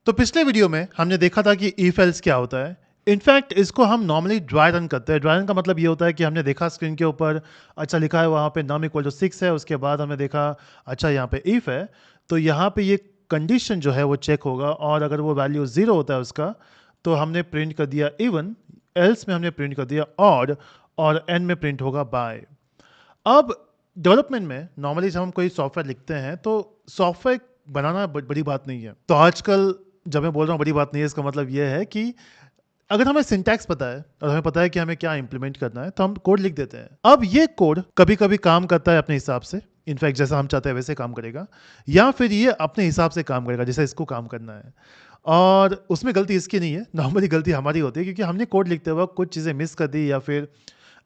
तो पिछले वीडियो में हमने देखा था कि इफ एल्स क्या होता है। इनफैक्ट इसको हम नॉर्मली ड्राई रन करते हैं। ड्राई रन का मतलब ये होता है कि हमने देखा स्क्रीन के ऊपर अच्छा लिखा है, वहाँ पे नम इक्वल टू 6 है। उसके बाद हमने देखा अच्छा यहाँ पे इफ है, तो यहाँ पे ये कंडीशन जो है वो चेक होगा, और अगर वो वैल्यू 0 होता है उसका, तो हमने प्रिंट कर दिया इवन। एल्स में हमने प्रिंट कर दिया ऑड, और एन में प्रिंट होगा बाय। अब डेवलपमेंट में नॉर्मली जब हम कोई सॉफ्टवेयर लिखते हैं तो सॉफ्टवेयर बनाना बड़ी बात नहीं है। तो आजकल जब मैं बोल रहा हूँ बड़ी बात नहीं है, इसका मतलब ये है कि अगर हमें सिंटैक्स पता है और हमें पता है कि हमें क्या इंप्लीमेंट करना है, तो हम कोड लिख देते हैं। अब ये कोड कभी कभी काम करता है अपने हिसाब से, इनफैक्ट जैसा हम चाहते हैं वैसे काम करेगा, या फिर ये अपने हिसाब से काम करेगा जैसे इसको काम करना है। और उसमें गलती इसकी नहीं है, नॉर्मली गलती हमारी होती है, क्योंकि हमने कोड लिखते वक्त कुछ चीज़ें मिस कर दी, या फिर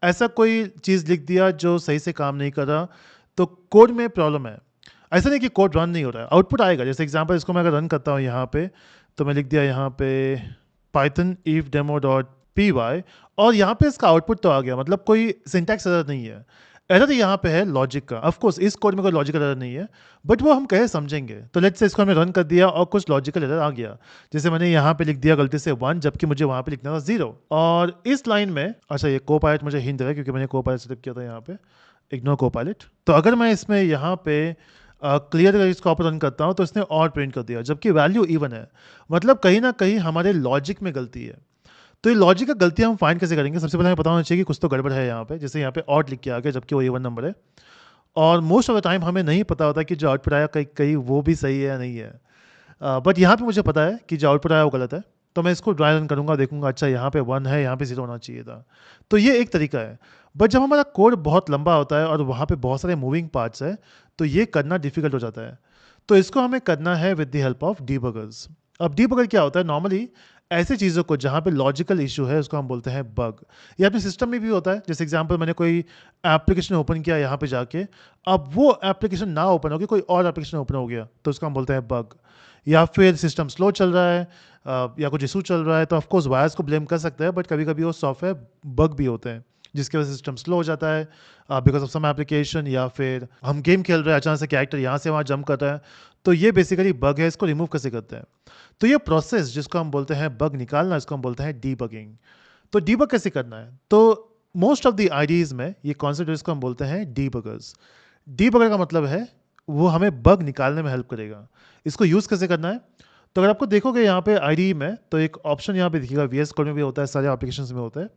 ऐसा कोई चीज़ लिख दिया जो सही से काम नहीं कर रहा, तो कोड में प्रॉब्लम है। ऐसा नहीं कि कोड रन नहीं हो रहा है, आउटपुट आएगा। जैसे एग्जांपल, इसको मैं अगर रन करता हूँ यहाँ पे, तो मैं लिख दिया यहाँ पे python if demo dot P Y, और यहाँ पे इसका आउटपुट तो आ गया, मतलब कोई सिंटैक्स एरर नहीं है। एरर यहाँ पे है लॉजिक का। ऑफ कोर्स इस कोड में कोई लॉजिकल एरर नहीं है, बट वो हम कहे समझेंगे। तो लेट्स से इसको हमने रन कर दिया और कुछ लॉजिकल एरर आ गया। जैसे मैंने यहाँ पे लिख दिया गलती से 1, जबकि मुझे वहाँ पे लिखना था 0। और इस लाइन में अच्छा, ये को पायलट मुझे हिंट है क्योंकि मैंने को पायलट सेटअप किया था यहाँ पे, इग्नोर को पायलट। तो अगर मैं इसमें यहाँ पे क्लियर अगर इसको रन करता हूँ, तो इसने और प्रिंट कर दिया जबकि वैल्यू इवन है। मतलब कहीं ना कहीं हमारे लॉजिक में गलती है। तो ये लॉजिक का गलती हम फाइंड कैसे करेंगे? सबसे पहले हमें पता होना चाहिए कि कुछ तो गड़बड़ है यहाँ पे। जैसे यहाँ पे ऑड लिख के आ गया जबकि वो इवन नंबर है, और मोस्ट ऑफ द टाइम हमें नहीं पता होता कि जो आउटपुट आया कहीं कहीं वो भी सही है या नहीं है। बट यहाँ पे मुझे पता है कि जो आउटपुट आया वो गलत है। तो मैं इसको ड्राई रन करूँगा, देखूंगा अच्छा यहाँ पे 1 है, यहाँ पे 0 होना चाहिए था। तो ये एक तरीका है। बट जब हमारा कोड बहुत लंबा होता है और वहाँ पे बहुत सारे मूविंग पार्ट्स है, तो ये करना डिफिकल्ट हो जाता है। तो इसको हमें करना है with the help of debuggers. अब डीबगर क्या होता है? नॉर्मली ऐसी चीज़ों को जहाँ पे लॉजिकल इशू है उसको हम बोलते हैं बग। ये अपने सिस्टम में भी होता है। जैसे एग्जांपल, मैंने कोई एप्लीकेशन ओपन किया यहाँ पे जाके, अब वो एप्लीकेशन ना ओपन हो गया, कोई और एप्लीकेशन ओपन हो गया, तो उसको हम बोलते हैं बग। या फिर सिस्टम स्लो चल रहा है, या कुछ इशू चल रहा है, तो ऑफकोर्स वायर्स को ब्लेम कर सकते हैं, बट कभी कभी वो सॉफ्टवेयर बग भी होते हैं जिसकी वजह से सिस्टम स्लो हो जाता है बिकॉज ऑफ सम एप्लीकेशन। या फिर हम गेम खेल रहे हैं, अचानक से कैरेक्टर यहाँ से वहाँ जंप कर रहा है, तो ये बेसिकली बग है। इसको रिमूव कैसे करते हैं? तो ये प्रोसेस जिसको हम बोलते हैं बग निकालना, इसको हम बोलते हैं डीबगिंग। तो डीबग कैसे करना है? तो मोस्ट ऑफ द आईडीज में ये कॉन्सेप्ट जिसको हम बोलते हैं डीबगर्स। डीबगर का मतलब है वो हमें बग निकालने में हेल्प करेगा। इसको यूज़ कैसे करना है? तो अगर आपको देखोगे यहाँ पे आईडी में, तो एक ऑप्शन यहाँ पे दिखेगा, वीएस कोड में भी होता है, सारे एप्लीकेशंस में होता है।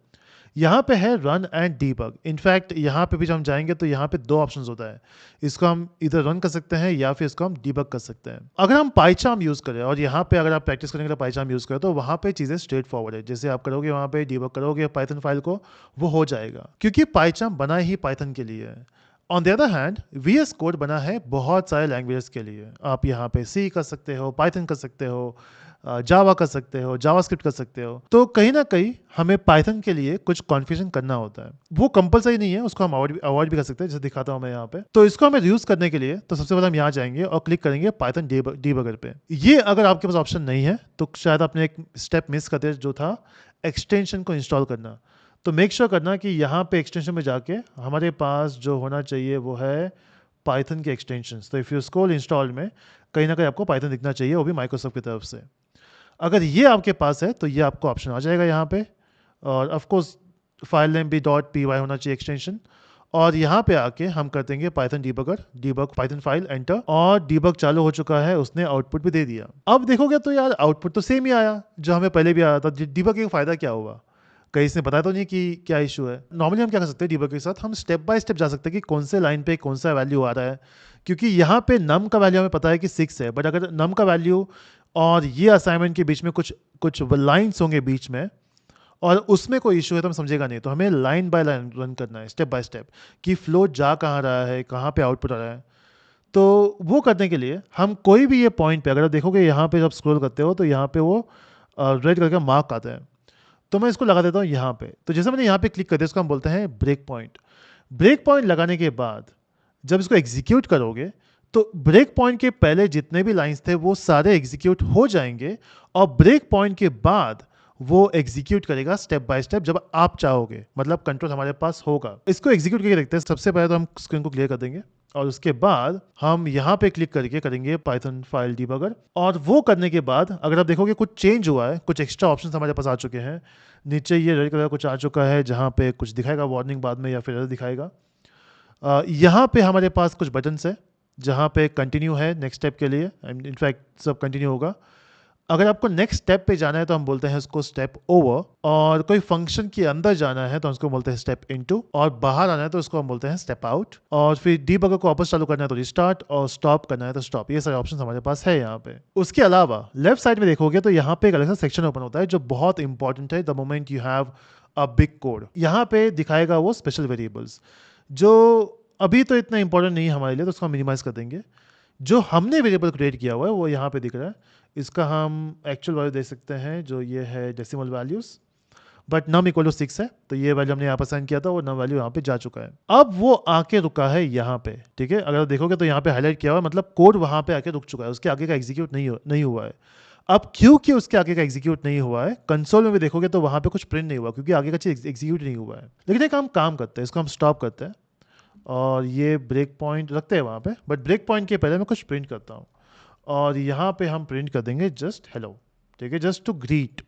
यहाँ पे है रन एंड डीबग। इनफैक्ट यहाँ पे भी जब हम जाएंगे तो यहाँ पे 2 ऑप्शंस होता है। इसको हम इधर रन कर सकते हैं या फिर इसको हम डीबग कर सकते हैं। अगर हम पाइचार्म यूज़ करें, और यहाँ पे अगर आप प्रैक्टिस करने के लिए पाइचार्म यूज़ करें, तो वहाँ पे चीज़ें स्ट्रेट फॉरवर्ड है। जैसे आप करोगे वहाँ पे डीबग करोगे पाइथन फाइल को, वो हो जाएगा, क्योंकि पाइचार्म बना ही पाइथन के लिए है। On the other hand VS code बना है बहुत सारे लैंग्वेजेस के लिए। आप यहाँ पे सी कर सकते हो, पाइथन कर सकते हो, जावा कर सकते हो, जावास्क्रिप्ट कर सकते हो। तो कहीं ना कहीं हमें पाइथन के लिए कुछ कॉन्फ़िगरेशन करना होता है। वो कंपलसरी नहीं है, उसको हम अवॉइड भी कर सकते हैं, जैसे दिखाता हूँ मैं यहाँ पे। तो इसको हमें यूज़ करने के लिए तो सबसे पहले हम यहाँ जाएंगे और क्लिक करेंगे पाइथन डीबगर पे। ये अगर आपके पास ऑप्शन नहीं है तो शायद आपने एक स्टेप मिस करते, जो था एक्सटेंशन को इंस्टॉल करना। तो मेक श्योर करना कि यहाँ पे एक्सटेंशन में जाके हमारे पास जो होना चाहिए वो है पाइथन के एक्सटेंशंस। तो इफ़ यू स्क्रॉल इंस्टॉल में, कहीं ना कहीं आपको पाइथन दिखना चाहिए, वो भी माइक्रोसॉफ्ट की तरफ से। अगर ये आपके पास है तो ये आपको ऑप्शन आ जाएगा यहाँ पे, और ऑफ कोर्स फाइल नेम भी डॉट पी वाई होना चाहिए एक्सटेंशन। और यहाँ पे आके हम कर देंगे Python debugger, debug Python file, enter, और डीबग चालू हो चुका है, उसने आउटपुट भी दे दिया। अब देखोगे तो यार आउटपुट तो सेम ही आया जो हमें पहले भी आया था। डीबग का फ़ायदा क्या हुआ? कहीं इसने बताया तो नहीं कि क्या इशू है। नॉर्मली हम क्या कर सकते हैं डीबग के साथ, हम स्टेप बाय स्टेप जा सकते हैं कि कौन से लाइन पे कौन सा वैल्यू आ रहा है। क्योंकि यहाँ पे नम का वैल्यू हमें पता है कि 6 है, बट अगर नम का वैल्यू और ये असाइनमेंट के बीच में कुछ कुछ लाइन्स होंगे बीच में, और उसमें कोई इशू है तो हम समझेगा नहीं। तो हमें लाइन बाय लाइन रन करना है, स्टेप बाय स्टेप, कि फ्लो जा कहाँ रहा है, कहाँ पे आउटपुट आ रहा है। तो वो करने के लिए हम कोई भी ये पॉइंट पे, अगर आप देखोगे यहाँ पे जब स्क्रॉल करते हो तो यहाँ पे वो रेड कलर का मार्क आता है। तो मैं इसको लगा देता हूँ यहाँ पे। तो जैसे मैंने यहाँ पे क्लिक कर दिया, इसको हम बोलते हैं ब्रेक पॉइंट। ब्रेक पॉइंट लगाने के बाद जब इसको एग्जीक्यूट करोगे, तो ब्रेक पॉइंट के पहले जितने भी लाइंस थे वो सारे एग्जीक्यूट हो जाएंगे, और ब्रेक पॉइंट के बाद वो एग्जीक्यूट करेगा स्टेप बाय स्टेप जब आप चाहोगे, मतलब कंट्रोल हमारे पास होगा। इसको एग्जीक्यूट करके देखते हैं। सबसे पहले तो हम स्क्रीन को क्लियर कर देंगे, और उसके बाद हम यहाँ पे क्लिक करके करेंगे पाइथन फाइल डिबगर, और वो करने के बाद अगर आप देखोगे कुछ चेंज हुआ है, कुछ एक्स्ट्रा ऑप्शन हमारे पास आ चुके हैं। नीचे ये रेड कलर कुछ आ चुका है जहाँ पे कुछ दिखाएगा वार्निंग बाद में या फिर एरर दिखाएगा। यहाँ पे हमारे पास कुछ बटन्स है जहाँ पे कंटिन्यू है नेक्स्ट स्टेप के लिए, इनफैक्ट सब कंटिन्यू होगा। अगर आपको नेक्स्ट स्टेप पे जाना है तो हम बोलते हैं उसको स्टेप ओवर, और कोई फंक्शन के अंदर जाना है तो उसको बोलते हैं स्टेप इनटू, और बाहर आना है तो उसको हम बोलते हैं स्टेप आउट, और फिर डीबगर को वापस चालू करना है तो रिस्टार्ट, और स्टॉप करना है तो स्टॉप। ये सारे ऑप्शन हमारे पास है यहाँ पे। उसके अलावा लेफ्ट साइड में देखोगे तो यहाँ पे एक अलग सा सेक्शन ओपन होता है जो बहुत इंपॉर्टेंट है। The moment you have a big code, यहाँ पे दिखाएगा वो स्पेशल वेरिएबल्स, जो अभी तो इतना इंपॉर्टेंट नहीं है हमारे लिए, तो उसको हम मिनिमाइज कर देंगे। जो हमने वेरिएबल क्रिएट किया हुआ है वो यहाँ पे दिख रहा है, इसका हम एक्चुअल वैल्यू दे सकते हैं जो ये है decimal values, but num equal to 6 है, तो ये वैल्यू हमने यहाँ पर साइन किया था, वो नम वैल्यू यहाँ पे जा चुका है। अब वो आके रुका है यहाँ पे, ठीक है। अगर देखोगे तो यहाँ पे हाईलाइट किया हुआ है, मतलब कोड वहाँ पे आके रुक चुका है, उसके आगे का एग्जीक्यूट नहीं हुआ है। अब क्योंकि उसके आगे का एग्जीक्यूट नहीं हुआ है, कंसोल में भी देखोगे तो वहाँ पे कुछ प्रिंट नहीं हुआ, क्योंकि आगे का चीज एग्जीक्यूट नहीं हुआ है। लेकिन एक हम काम करते हैं, इसको हम स्टॉप करते हैं और ये ब्रेक पॉइंट रखते हैं वहाँ पे, बट ब्रेक पॉइंट के पहले मैं कुछ प्रिंट करता हूँ, और यहाँ पे हम प्रिंट कर देंगे जस्ट हेलो, ठीक है, जस्ट टू ग्रीट।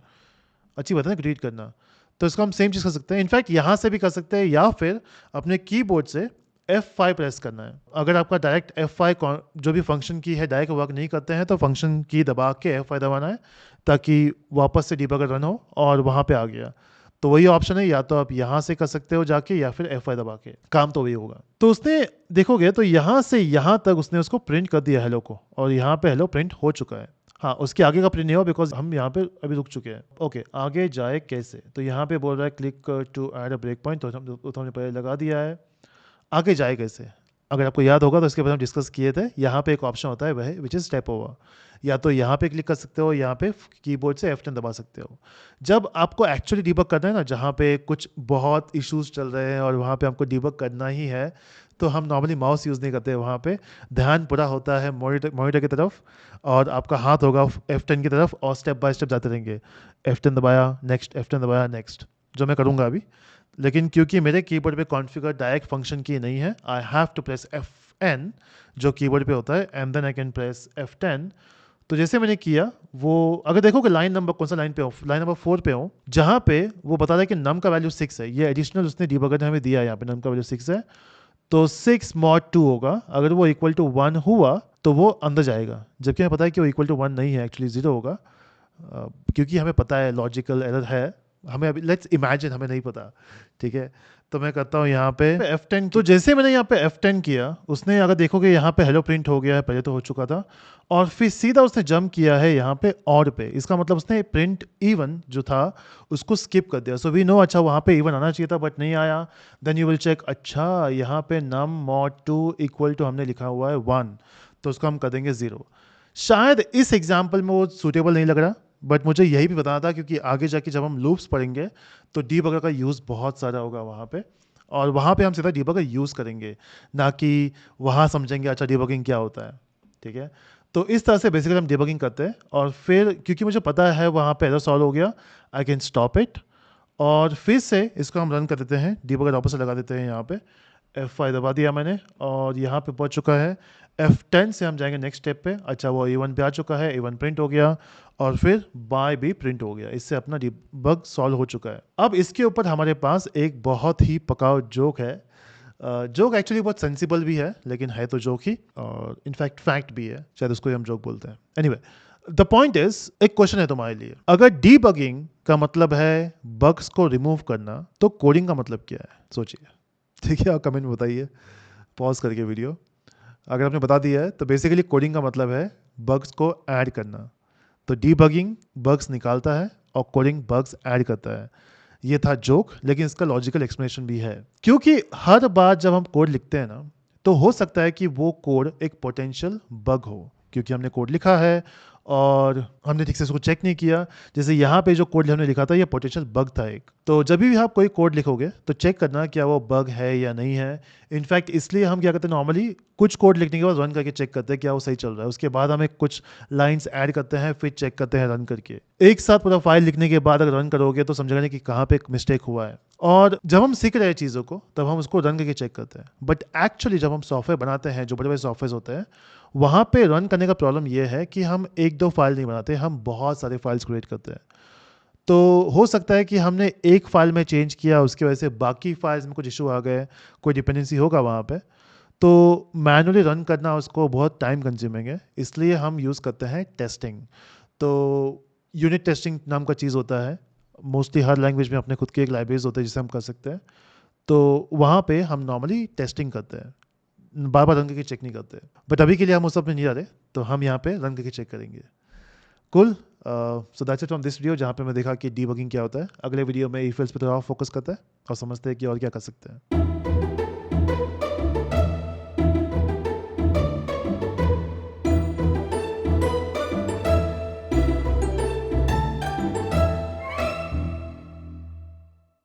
अच्छी बात है ना ग्रीट करना, तो इसको हम सेम चीज़ कर सकते हैं, इनफैक्ट यहाँ से भी कर सकते हैं, या फिर अपने कीबोर्ड से F5 प्रेस करना है। अगर आपका डायरेक्ट F5 जो भी फंक्शन की है डायरेक्ट वर्क नहीं करते हैं तो फंक्शन की दबा के F5 दबाना है, ताकि वापस से डिबगर रन हो, और वहाँ पे आ गया तो वही ऑप्शन है, या तो आप यहाँ से कर सकते हो जाके, या फिर F5 दबा के, काम तो वही होगा। तो उसने देखोगे तो यहाँ से यहाँ तक उसने उसको प्रिंट कर दिया हेलो को, और यहाँ पे हेलो प्रिंट हो चुका है। हाँ, उसके आगे का प्रिंट नहीं हुआ बिकॉज हम यहाँ पे अभी रुक चुके हैं। ओके, आगे जाए कैसे, तो यहाँ पे बोल रहा है click to add a break point, तो हमने पहले लगा दिया है। आगे जाए कैसे, अगर आपको याद होगा तो इसके बाद हम डिस्कस किए थे, यहाँ पे एक ऑप्शन होता है वह विच इज़ स्टेप ओवर, या तो यहाँ पे क्लिक कर सकते हो, यहाँ पे कीबोर्ड से F10 दबा सकते हो। जब आपको एक्चुअली डिबग करना है ना, जहाँ पे कुछ बहुत इश्यूज चल रहे हैं और वहाँ पे हमको डिबग करना ही है, तो हम नॉर्मली माउस यूज़ नहीं करते, वहाँ पे ध्यान पूरा होता है मॉनिटर की तरफ, और आपका हाथ होगा F10 की तरफ, और स्टेप बाय स्टेप जाते रहेंगे। F10 दबाया नेक्स्ट, F10 दबाया नेक्स्ट, जो मैं करूँगा अभी। लेकिन क्योंकि मेरे कीबोर्ड पे कॉन्फ़िगर डायरेक्ट फंक्शन की नहीं है, I have to press Fn जो कीबोर्ड पे होता है, and then I can press F10। तो जैसे मैंने किया वो, अगर देखो कि लाइन नंबर कौन सा लाइन पे हो, लाइन नंबर 4 पे हो, जहाँ पे वो बता रहा है कि नम का वैल्यू 6 है, ये एडिशनल उसने डिबगर ने हमें दिया है, यहाँ पे नम का वैल्यू 6 है, तो 6 mod 2 होगा। अगर वो इक्वल टू 1 हुआ तो वो अंदर जाएगा, जबकि हमें पता है कि वो इक्वल टू 1 नहीं है, एक्चुअली 0 होगा, क्योंकि हमें पता है लॉजिकल एरर है, हमें अभी लेट्स इमेजिन हमें नहीं पता, ठीक है। तो मैं करता हूँ यहाँ पे F10, तो जैसे मैंने यहाँ पे F10 किया, उसने अगर देखोगे यहाँ पे हेलो प्रिंट हो गया है, पहले तो हो चुका था, और फिर सीधा उसने जंप किया है यहाँ पे ऑड पे, इसका मतलब उसने प्रिंट इवन जो था उसको स्किप कर दिया। सो वी नो, अच्छा वहाँ पे इवन आना चाहिए था बट नहीं आया। देन यू विल चेक, अच्छा यहाँ पे num mod 2 इक्वल टू हमने लिखा हुआ है 1, तो उसको हम कर देंगे 0। शायद इस एग्जाम्पल में वो सूटेबल नहीं लग रहा, बट मुझे यही भी बताना था, क्योंकि आगे जाके जब हम लूप्स पढ़ेंगे तो डीबगर का यूज़ बहुत सारा होगा वहाँ पे, और वहाँ पे हम सीधा डीबगर यूज़ करेंगे, ना कि वहाँ समझेंगे अच्छा डीबगिंग क्या होता है, ठीक है। तो इस तरह से बेसिकली हम डीबगिंग करते हैं, और फिर क्योंकि मुझे पता है वहाँ पे एरर सॉल्व हो गया, आई कैन स्टॉप इट, और फिर से इसको हम रन कर देते हैं, डीबगर वापस से लगा देते हैं। यहाँ पे F5 दबा दिया मैंने, और यहाँ पे पहुँच चुका है। F10 से हम जाएंगे नेक्स्ट स्टेप पे, अच्छा वो A1 पे आ चुका है, A1 प्रिंट हो गया, और फिर बाय भी प्रिंट हो गया, इससे अपना डिबग सॉल्व हो चुका है। अब इसके ऊपर हमारे पास एक बहुत ही पकाऊ जोक है, जोक एक्चुअली बहुत सेंसिबल भी है, लेकिन है तो जोक ही, और इनफैक्ट फैक्ट भी है, शायद उसको हम जोक बोलते हैं। एनीवे, द पॉइंट इज, एक क्वेश्चन है तुम्हारे लिए, अगर डीबगिंग का मतलब है बग्स को रिमूव करना, तो कोडिंग का मतलब क्या है, सोचिए, ठीक है। आप कमेंट में बताइए, पॉज करके वीडियो, अगर आपने बता दिया है तो बेसिकली कोडिंग का मतलब है बग्स को ऐड करना। तो डीबगिंग बग्स निकालता है और कोडिंग बग्स ऐड करता है। ये था जोक, लेकिन इसका लॉजिकल एक्सप्लेनेशन भी है, क्योंकि हर बार जब हम कोड लिखते हैं ना, तो हो सकता है कि वो कोड एक पोटेंशियल बग हो, क्योंकि हमने कोड लिखा है और हमने ठीक से इसको चेक नहीं किया। जैसे यहाँ पे जो कोड हमने लिखा था ये पोटेंशियल बग था एक। तो जब भी आप कोई कोड लिखोगे तो चेक करना क्या वो बग है या नहीं है। इनफैक्ट इसलिए हम क्या करते हैं, नॉर्मली कुछ कोड लिखने के बाद रन करके चेक करते हैं क्या वो सही चल रहा है। उसके बाद हमें कुछ लाइंस ऐड करते हैं, फिर चेक करते हैं रन करके। एक साथ पूरा फाइल लिखने के बाद अगर रन करोगे तो समझेगा नहीं कि कहाँ पे मिस्टेक हुआ है। और जब हम सीख रहे हैं चीज़ों को तब हम उसको रन करके चेक करते हैं। बट एक्चुअली जब हम सॉफ्टवेयर बनाते हैं, जो बड़े बड़े सॉफ्टवेयर होते हैं, वहाँ पे रन करने का प्रॉब्लम ये है कि हम एक दो फाइल नहीं बनाते, हम बहुत सारे फाइल्स क्रिएट करते हैं। तो हो सकता है कि हमने एक फाइल में चेंज किया, उसकी वजह से बाकी फाइल्स में कुछ इशू आ गए, कोई डिपेंडेंसी होगा वहाँ पे। तो मैनुअली रन करना उसको बहुत टाइम कंज्यूमिंग है, इसलिए हम यूज़ करते हैं टेस्टिंग। तो यूनिट टेस्टिंग नाम का चीज़ होता है। मोस्टली हर लैंग्वेज में अपने खुद की एक लाइब्रेरीज होते हैं जिसे हम कर सकते हैं। तो वहाँ पे हम नॉर्मली टेस्टिंग करते हैं, बार बार रन करके चेक नहीं करते। बट अभी के लिए हम उस सब में नहीं आ रहे, तो हम यहाँ पे रन करके चेक करेंगे। कुल so that's it from this video, जहाँ पे मैं देखा कि डीबगिंग क्या होता है। अगले वीडियो में ईफेल्स पे थोड़ा फोकस करता है और समझते हैं कि और क्या कर सकते हैं।